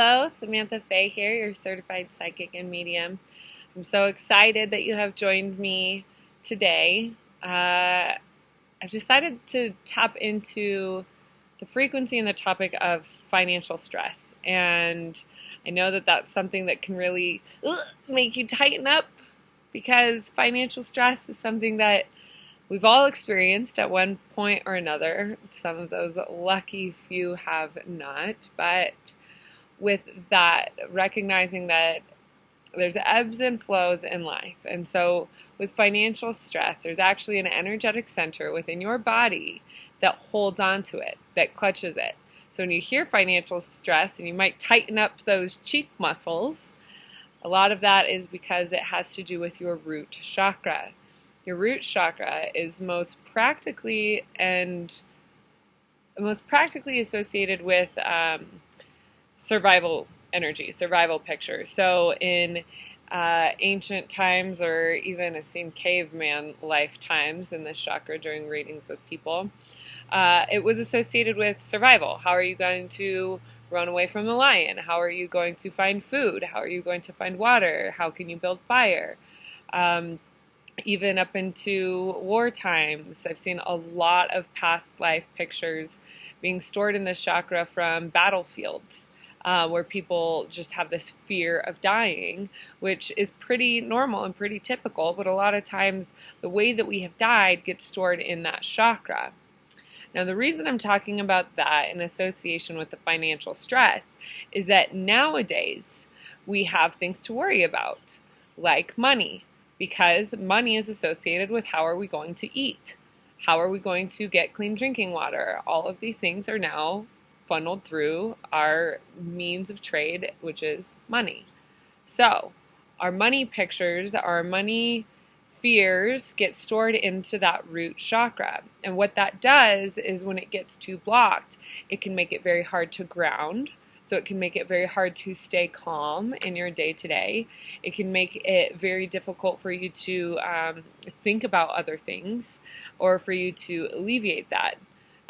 Hello, Samantha Fe here, your certified psychic and medium. I'm so excited that you have joined me today. I've decided to tap into the frequency and the topic of financial stress. And I know that that's something that can really make you tighten up, because financial stress is something that we've all experienced at one point or another. Some of those lucky few have not, but with that, recognizing that there's ebbs and flows in life. And so with financial stress, there's actually an energetic center within your body that holds on to it, that clutches it. So when you hear financial stress and you might tighten up those cheek muscles, a lot of that is because it has to do with your root chakra. Your root chakra is most practically associated with survival energy, survival pictures. So in ancient times, or even I've seen caveman lifetimes in this chakra during readings with people, it was associated with survival. How are you going to run away from the lion? How are you going to find food? How are you going to find water? How can you build fire? Even up into war times, I've seen a lot of past life pictures being stored in this chakra from battlefields, where people just have this fear of dying, which is pretty normal and pretty typical, but a lot of times the way that we have died gets stored in that chakra. Now, the reason I'm talking about that in association with the financial stress is that nowadays we have things to worry about, like money, because money is associated with how are we going to eat? How are we going to get clean drinking water? All of these things are now funneled through our means of trade, which is money. So our money pictures, our money fears get stored into that root chakra. And what that does is when it gets too blocked, it can make it very hard to ground. So it can make it very hard to stay calm in your day-to-day. It can make it very difficult for you to think about other things, or for you to alleviate that.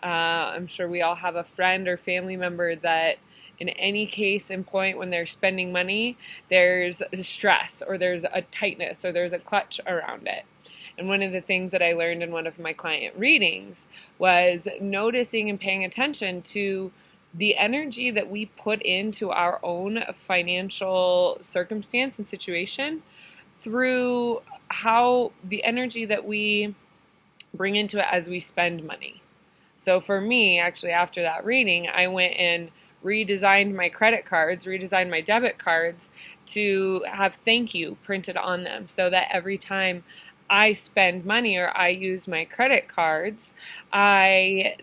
I'm sure we all have a friend or family member that in any case and point when they're spending money, there's a stress, or there's a tightness, or there's a clutch around it. And one of the things that I learned in one of my client readings was noticing and paying attention to the energy that we put into our own financial circumstance and situation through how the energy that we bring into it as we spend money. So for me, actually, after that reading, I went and redesigned my credit cards, redesigned my debit cards to have thank you printed on them, so that every time I spend money or I use my credit cards, I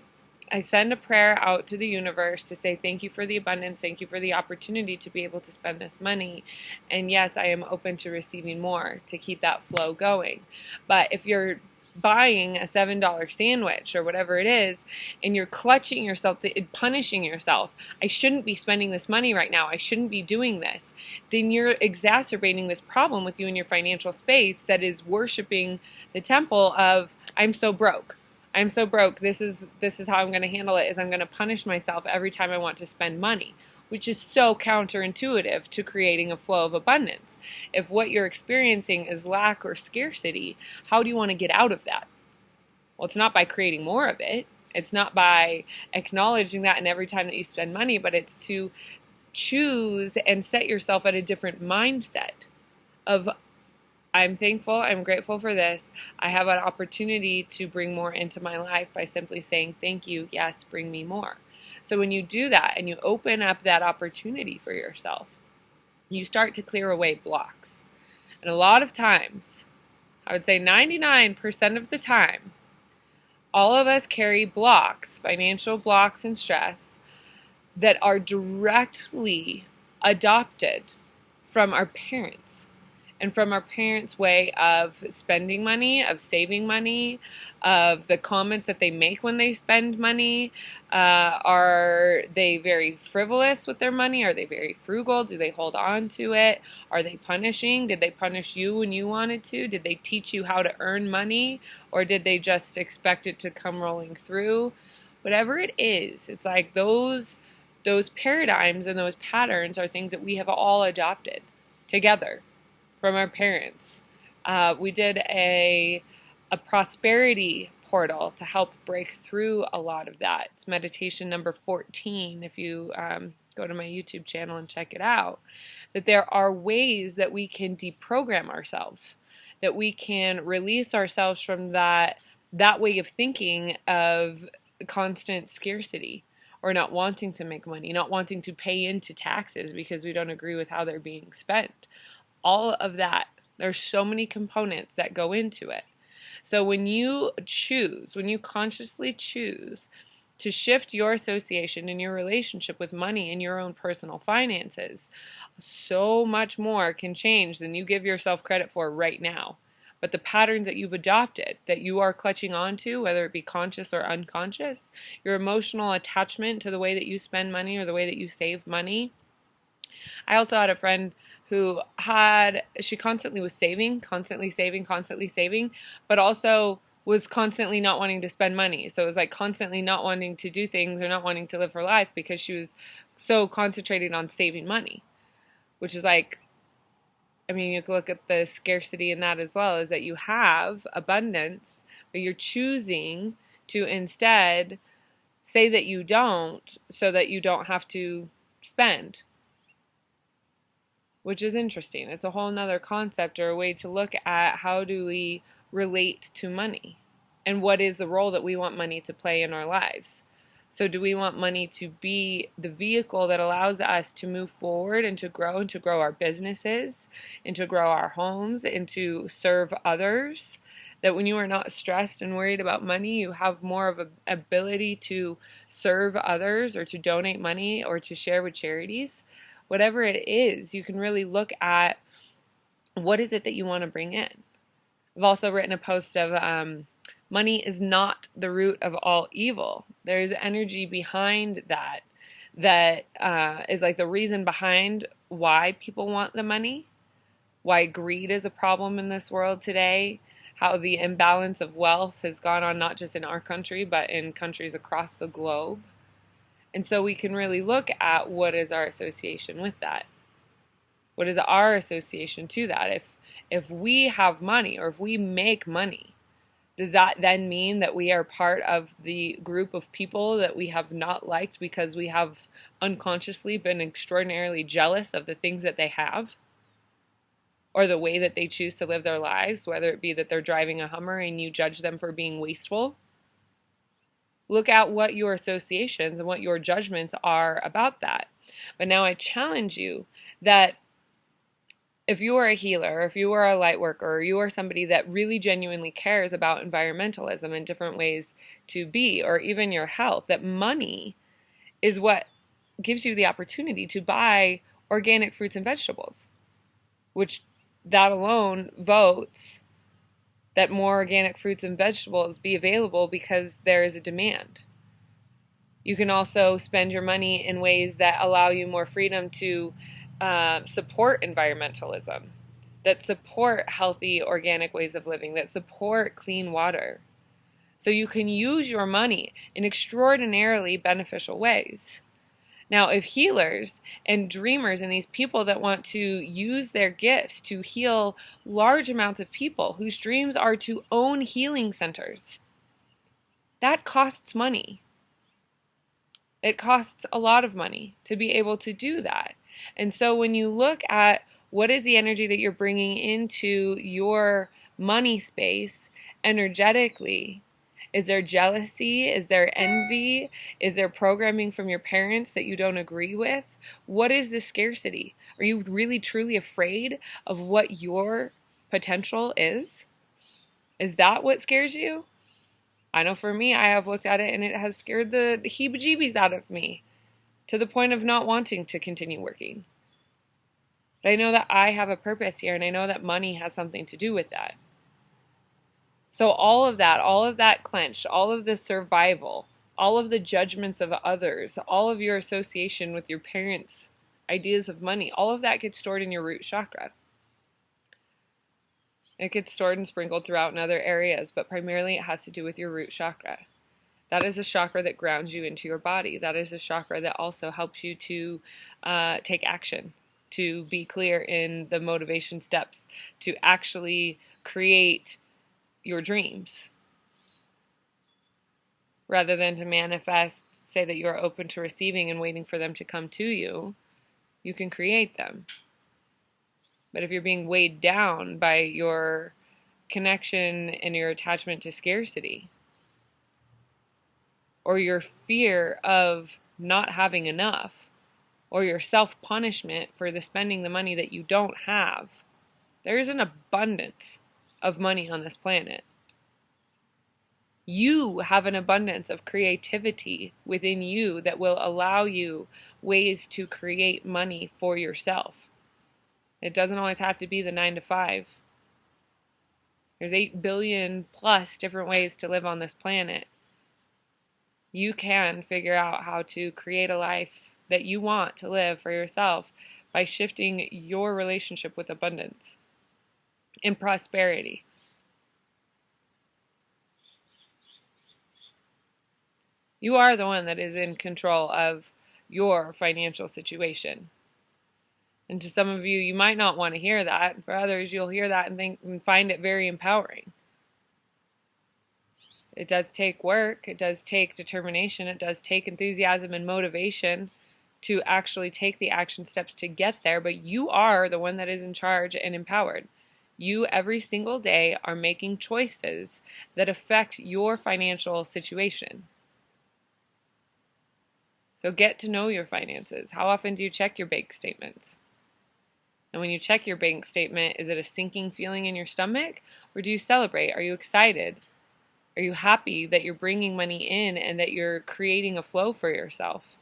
send a prayer out to the universe to say thank you for the abundance, thank you for the opportunity to be able to spend this money, and yes, I am open to receiving more, to keep that flow going. But if you're buying a $7 sandwich or whatever it is, and you're clutching yourself, punishing yourself, I shouldn't be spending this money right now, I shouldn't be doing this, then you're exacerbating this problem with you in your financial space that is worshiping the temple of I'm so broke. I'm so broke. This is how I'm going to handle it, is I'm going to punish myself every time I want to spend money, which is so counterintuitive to creating a flow of abundance. If what you're experiencing is lack or scarcity, how do you want to get out of that? Well, it's not by creating more of it. It's not by acknowledging that in every time that you spend money, but it's to choose and set yourself at a different mindset of I'm thankful, I'm grateful for this. I have an opportunity to bring more into my life by simply saying thank you, yes, bring me more. So when you do that and you open up that opportunity for yourself, you start to clear away blocks. And a lot of times, I would say 99% of the time, all of us carry blocks, financial blocks and stress, that are directly adopted from our parents. And from our parents' way of spending money, of saving money, of the comments that they make when they spend money. Are they very frivolous with their money? Are they very frugal? Do they hold on to it? Are they punishing? Did they punish you when you wanted to? Did they teach you how to earn money? Or did they just expect it to come rolling through? Whatever it is, it's like those those paradigms and those patterns are things that we have all adopted together from our parents. We did a prosperity portal to help break through a lot of that. It's meditation number 14 if you go to my YouTube channel and check it out. That there are ways that we can deprogram ourselves, that we can release ourselves from that way of thinking of constant scarcity, or not wanting to make money, not wanting to pay into taxes because we don't agree with how they're being spent. All of that, there's so many components that go into it. So when you consciously choose to shift your association and your relationship with money and your own personal finances, so much more can change than you give yourself credit for right now. But the patterns that you've adopted, that you are clutching onto, whether it be conscious or unconscious, your emotional attachment to the way that you spend money or the way that you save money. I also had a friend who she constantly was constantly saving, but also was constantly not wanting to spend money. So it was like constantly not wanting to do things or not wanting to live her life because she was so concentrated on saving money, which is like, I mean, you can look at the scarcity in that as well, is that you have abundance, but you're choosing to instead say that you don't so that you don't have to spend, which is interesting. It's a whole nother concept or a way to look at how do we relate to money and what is the role that we want money to play in our lives. So do we want money to be the vehicle that allows us to move forward and to grow our businesses, and to grow our homes, and to serve others? That when you are not stressed and worried about money, you have more of an ability to serve others or to donate money or to share with charities. Whatever it is, you can really look at what is it that you want to bring in. I've also written a post of money is not the root of all evil. There's energy behind that is like the reason behind why people want the money, why greed is a problem in this world today, how the imbalance of wealth has gone on not just in our country, but in countries across the globe. And so we can really look at what is our association with that. What is our association to that? If we have money or if we make money, does that then mean that we are part of the group of people that we have not liked because we have unconsciously been extraordinarily jealous of the things that they have or the way that they choose to live their lives, whether it be that they're driving a Hummer and you judge them for being wasteful? Look at what your associations and what your judgments are about that. But now I challenge you that if you are a healer, if you are a light worker, or you are somebody that really genuinely cares about environmentalism and different ways to be, or even your health, that money is what gives you the opportunity to buy organic fruits and vegetables, which that alone votes that more organic fruits and vegetables be available because there is a demand. You can also spend your money in ways that allow you more freedom to support environmentalism, that support healthy organic ways of living, that support clean water. So you can use your money in extraordinarily beneficial ways. Now, if healers and dreamers and these people that want to use their gifts to heal large amounts of people whose dreams are to own healing centers, that costs money. It costs a lot of money to be able to do that. And so when you look at what is the energy that you're bringing into your money space energetically, is there jealousy? Is there envy? Is there programming from your parents that you don't agree with? What is the scarcity? Are you really truly afraid of what your potential is? Is that what scares you? I know for me, I have looked at it and it has scared the heebie-jeebies out of me to the point of not wanting to continue working. But I know that I have a purpose here, and I know that money has something to do with that. So all of that clenched, all of the survival, all of the judgments of others, all of your association with your parents' ideas of money, all of that gets stored in your root chakra. It gets stored and sprinkled throughout in other areas, but primarily it has to do with your root chakra. That is a chakra that grounds you into your body. That is a chakra that also helps you to take action, to be clear in the motivation steps, to actually create your dreams. Rather than to manifest, say that you're open to receiving and waiting for them to come to you, you can create them. But if you're being weighed down by your connection and your attachment to scarcity, or your fear of not having enough, or your self-punishment for spending the money that you don't have, there is an abundance of money on this planet. You have an abundance of creativity within you that will allow you ways to create money for yourself. It doesn't always have to be the 9 to 5. There's 8 billion plus different ways to live on this planet. You can figure out how to create a life that you want to live for yourself by shifting your relationship with abundance and prosperity. You are the one that is in control of your financial situation. And to some of you, you might not want to hear that. For others, you'll hear that and find it very empowering. It does take work. It does take determination. It does take enthusiasm and motivation to actually take the action steps to get there. But you are the one that is in charge and empowered. You, every single day, are making choices that affect your financial situation. So get to know your finances. How often do you check your bank statements? And when you check your bank statement, is it a sinking feeling in your stomach? Or do you celebrate? Are you excited? Are you happy that you're bringing money in and that you're creating a flow for yourself?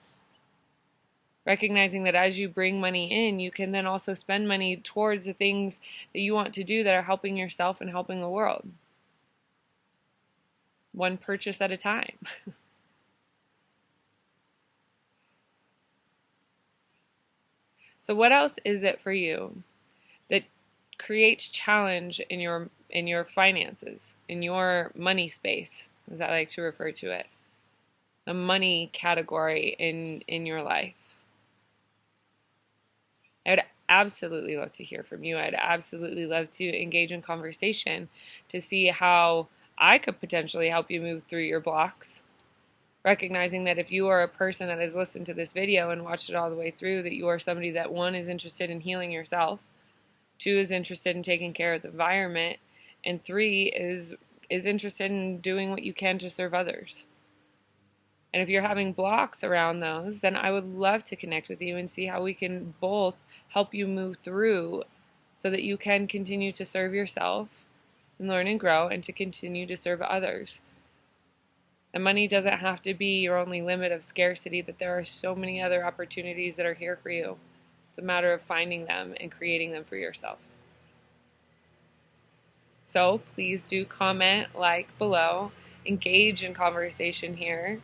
Recognizing that as you bring money in, you can then also spend money towards the things that you want to do that are helping yourself and helping the world. One purchase at a time. So what else is it for you that creates challenge in your finances, in your money space, as I like to refer to it, a money category in your life? I would absolutely love to hear from you. I'd absolutely love to engage in conversation to see how I could potentially help you move through your blocks. Recognizing that if you are a person that has listened to this video and watched it all the way through, that you are somebody that, 1, is interested in healing yourself, 2, is interested in taking care of the environment, and 3, is interested in doing what you can to serve others. And if you're having blocks around those, then I would love to connect with you and see how we can both help you move through so that you can continue to serve yourself and learn and grow and to continue to serve others. And money doesn't have to be your only limit of scarcity, that there are so many other opportunities that are here for you. It's a matter of finding them and creating them for yourself. So please do comment, like below, engage in conversation here.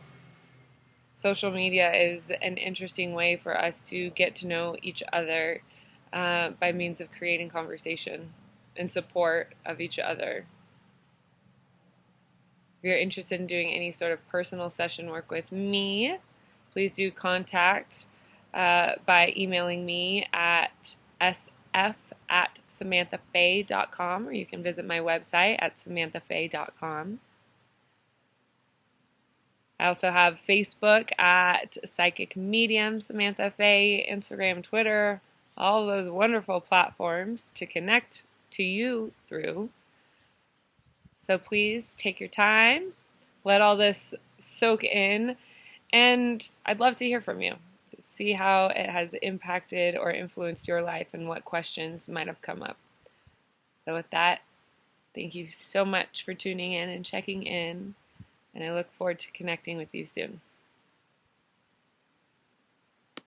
Social media is an interesting way for us to get to know each other by means of creating conversation and support of each other. If you're interested in doing any sort of personal session work with me, please do contact by emailing me at sf@samanthafe.com, or you can visit my website at samanthafe.com. I also have Facebook at Psychic Medium Samantha Fe, Instagram, Twitter, all of those wonderful platforms to connect to you through. So please take your time, let all this soak in, and I'd love to hear from you. See how it has impacted or influenced your life and what questions might have come up. So with that, thank you so much for tuning in and checking in, and I look forward to connecting with you soon.